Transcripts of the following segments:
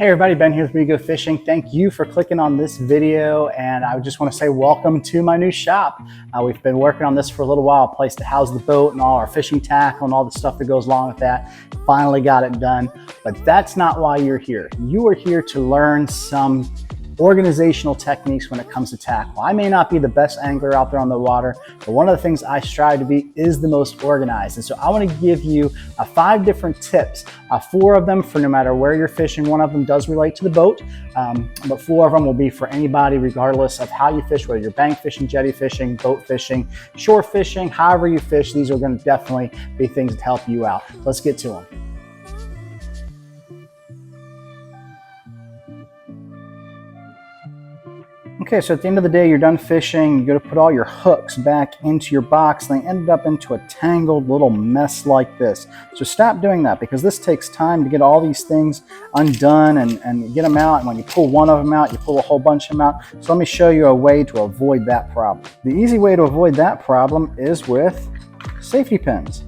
Hey everybody, Ben here with We Go Fishing. Thank you for clicking on this video, and I just want to say welcome to my new shop. We've been working on this for a little while, a place to house the boat and all our fishing tackle and all the stuff that goes along with that. Finally got it done, but that's not why you're here. You are here to learn some organizational techniques when it comes to tackle. I may not be the best angler out there on the water, but one of the things I strive to be is the most organized. And so I want to give you 5 different tips, 4 of them for no matter where you're fishing. One of them does relate to the boat, but 4 of them will be for anybody regardless of how you fish, whether you're bank fishing, jetty fishing, boat fishing, shore fishing, however you fish. These are going to definitely be things that help you out. Let's get to them. Okay, so at the end of the day, you're done fishing. You got to put all your hooks back into your box, and they ended up into a tangled little mess like this. So stop doing that, because this takes time to get all these things undone and get them out. And when you pull one of them out, you pull a whole bunch of them out. So let me show you a way to avoid that problem. The easy way to avoid that problem is with safety pins.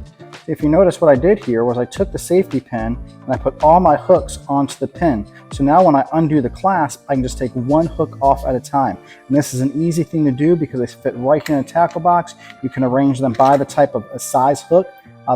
If you notice, what I did here was I took the safety pin and I put all my hooks onto the pin. So now when I undo the clasp, I can just take one hook off at a time. And this is an easy thing to do because they fit right in a tackle box. You can arrange them by the type of size hook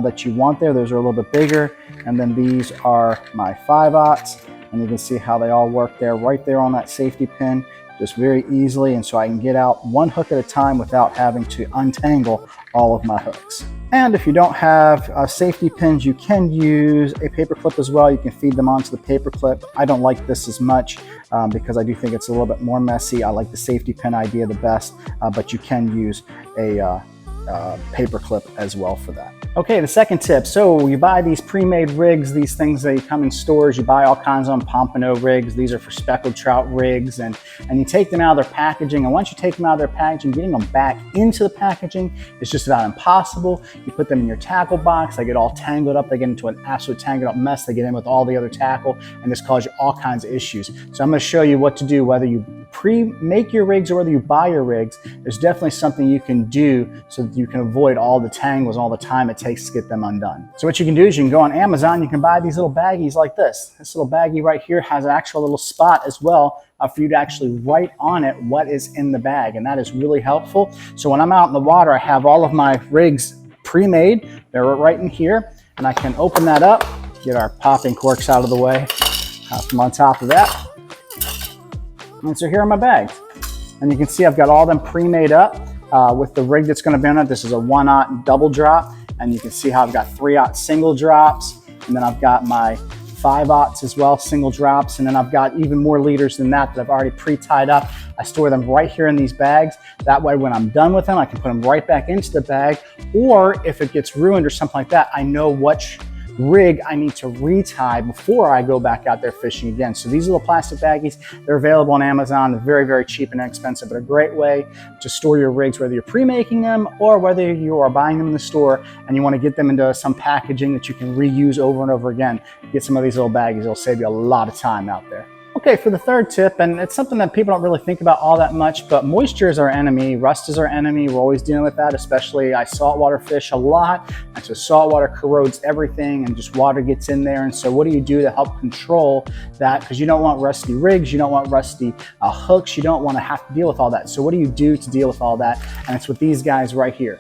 that you want there. Those are a little bit bigger. And then these are my 5/0. And you can see how they all work there, right there on that safety pin, just very easily. And so I can get out one hook at a time without having to untangle all of my hooks. And if you don't have safety pins, you can use a paper clip as well. You can feed them onto the paper clip. I don't like this as much because I do think it's a little bit more messy. I like the safety pin idea the best, but you can use a paper clip as well for that. Okay, the second tip. So you buy these pre-made rigs, these things that come in stores. You buy all kinds of them, pompano rigs. These are for speckled trout rigs, and you take them out of their packaging. And once you take them out of their packaging, getting them back into the packaging is just about impossible. You put them in your tackle box, they get all tangled up. They get into an absolute tangled up mess. They get in with all the other tackle, and this causes you all kinds of issues. So I'm going to show you what to do, whether you pre-make your rigs or whether you buy your rigs. There's definitely something you can do so that you can avoid all the tangles, all the time it takes to get them undone. So what you can do is you can go on Amazon, you can buy these little baggies like this. This little baggie right here has an actual little spot as well for you to actually write on it what is in the bag, and that is really helpful. So when I'm out in the water, I have all of my rigs pre-made. They're right in here, and I can open that up, get our popping corks out of the way from on top of that. And so here are my bags. And you can see I've got all them pre-made up with the rig that's going to be on it. This is a 1/0 double drop. And you can see how I've got 3/0 single drops. And then I've got my 5/0 as well, single drops. And then I've got even more leaders than that I've already pre-tied up. I store them right here in these bags. That way, when I'm done with them, I can put them right back into the bag. Or if it gets ruined or something like that, I know which rig I need to retie before I go back out there fishing again. So these little plastic baggies, they're available on Amazon. They're very, very cheap and inexpensive, but a great way to store your rigs, whether you're pre-making them or whether you are buying them in the store and you want to get them into some packaging that you can reuse over and over again. Get some of these little baggies. It'll save you a lot of time out there. Okay, for the third tip, and it's something that people don't really think about all that much, but moisture is our enemy, rust is our enemy. We're always dealing with that, especially I saltwater fish a lot, and so saltwater corrodes everything and just water gets in there. And so what do you do to help control that? Because you don't want rusty rigs, you don't want rusty hooks, you don't want to have to deal with all that. So what do you do to deal with all that? And it's with these guys right here.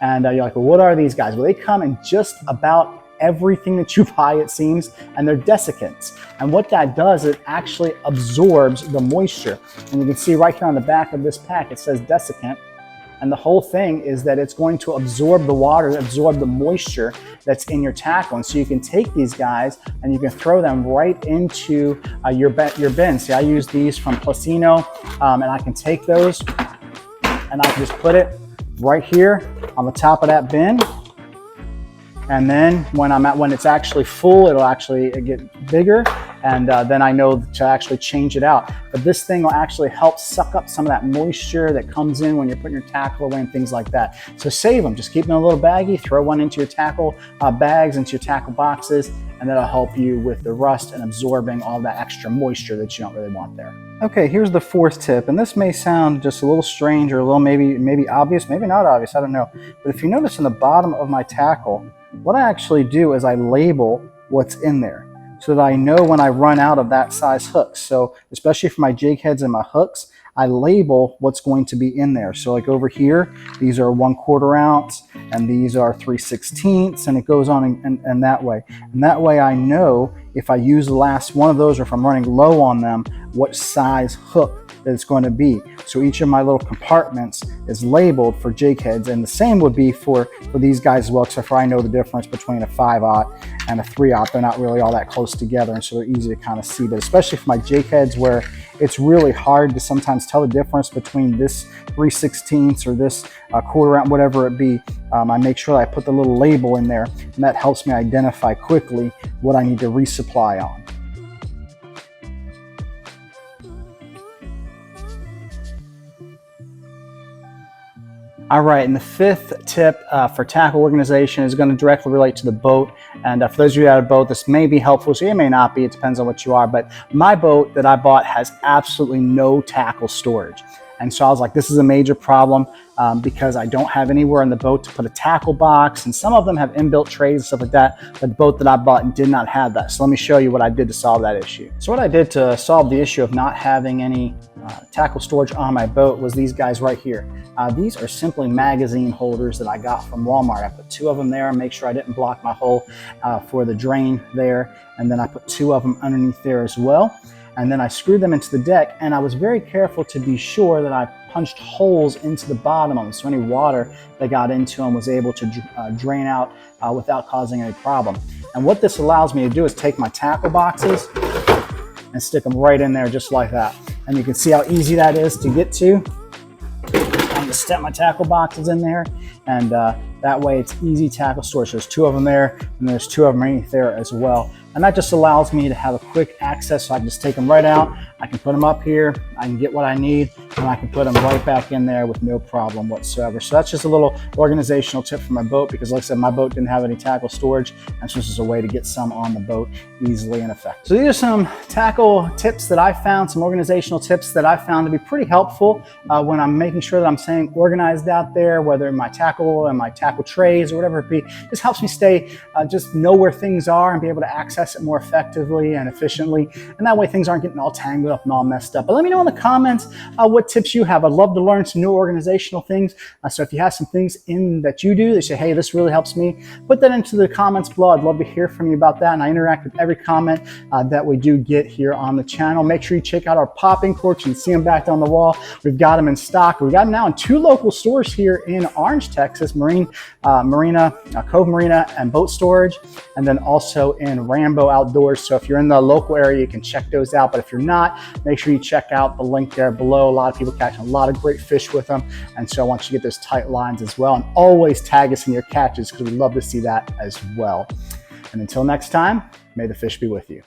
And you're like, well, what are these guys? Well, they come in just about everything that you buy, it seems, and they're desiccants. And what that does, it actually absorbs the moisture. And you can see right here on the back of this pack, it says desiccant. And the whole thing is that it's going to absorb the water, absorb the moisture that's in your tackle. And so you can take these guys and you can throw them right into your bin. See, I use these from Placino, and I can take those and I can just put it right here on the top of that bin. And then when it's actually full, it'll actually get bigger, and then I know to actually change it out. But this thing will actually help suck up some of that moisture that comes in when you're putting your tackle away and things like that. So save them. Just keep them in a little baggie, throw one into your tackle bags, into your tackle boxes, and that'll help you with the rust and absorbing all that extra moisture that you don't really want there. Okay, here's the 4th tip, and this may sound just a little strange or a little maybe obvious, maybe not obvious, I don't know. But if you notice in the bottom of my tackle, what I actually do is I label what's in there. so that I know when I run out of that size hooks. So especially for my jig heads and my hooks, I label what's going to be in there. So like over here, these are 1/4 ounce and these are 3/16, and it goes on and that way. And that way I know if I use the last one of those or if I'm running low on them, what size hook that it's going to be. So each of my little compartments is labeled for jig heads, and the same would be for these guys as well, except for I know the difference between a 5/0 and a 3/0. They're not really all that close together, and so they're easy to kind of see. But especially for my jig heads where it's really hard to sometimes tell the difference between this 3/16 or this 1/4 ounce, whatever it be, I make sure that I put the little label in there, and that helps me identify quickly what I need to resupply on. All right, and the fifth tip for tackle organization is going to directly relate to the boat. And for those of you that have a boat, this may be helpful, so it may not be, it depends on what you are. But my boat that I bought has absolutely no tackle storage. And so I was like, this is a major problem because I don't have anywhere in the boat to put a tackle box. And some of them have inbuilt trays and stuff like that. But the boat that I bought did not have that. So let me show you what I did to solve that issue. So what I did to solve the issue of not having any tackle storage on my boat was these guys right here. These are simply magazine holders that I got from Walmart. I put 2 of them there and make sure I didn't block my hole for the drain there. And then I put 2 of them underneath there as well. And then I screwed them into the deck, and I was very careful to be sure that I punched holes into the bottom of them so any water that got into them was able to drain out without causing any problem. And what this allows me to do is take my tackle boxes and stick them right in there just like that. And you can see how easy that is to get to. I'm gonna step my tackle boxes in there, and that way it's easy tackle storage. There's 2 of them there, and there's 2 of them underneath there as well. And that just allows me to have a quick access, so I can just take them right out. I can put them up here, I can get what I need, and I can put them right back in there with no problem whatsoever. So that's just a little organizational tip for my boat, because like I said, my boat didn't have any tackle storage, and so this is a way to get some on the boat easily and effectively. So these are some tackle tips that I found, some organizational tips that I found to be pretty helpful when I'm making sure that I'm staying organized out there, whether in my tackle and my tackle trays or whatever it be. This helps me stay, just know where things are and be able to access it more effectively and efficiently, and that way things aren't getting all tangled up and all messed up. But let me know in the comments what tips you have. I'd love to learn some new organizational things. So if you have some things in that you do that say, hey, this really helps me, put that into the comments below. I'd love to hear from you about that, and I interact with every comment that we do get here on the channel. Make sure you check out our popping corks. You can see them back on the wall. We've got them in stock. We've got them now in 2 local stores here in Orange, Texas, Cove Marina and Boat Storage, and then also in Rambo Outdoors. So if you're in the local area, you can check those out. But if you're not, make sure you check out the link there below. A lot of people catching a lot of great fish with them, and so I want you to get those tight lines as well. And always tag us in your catches, because we'd love to see that as well. And until next time, may the fish be with you.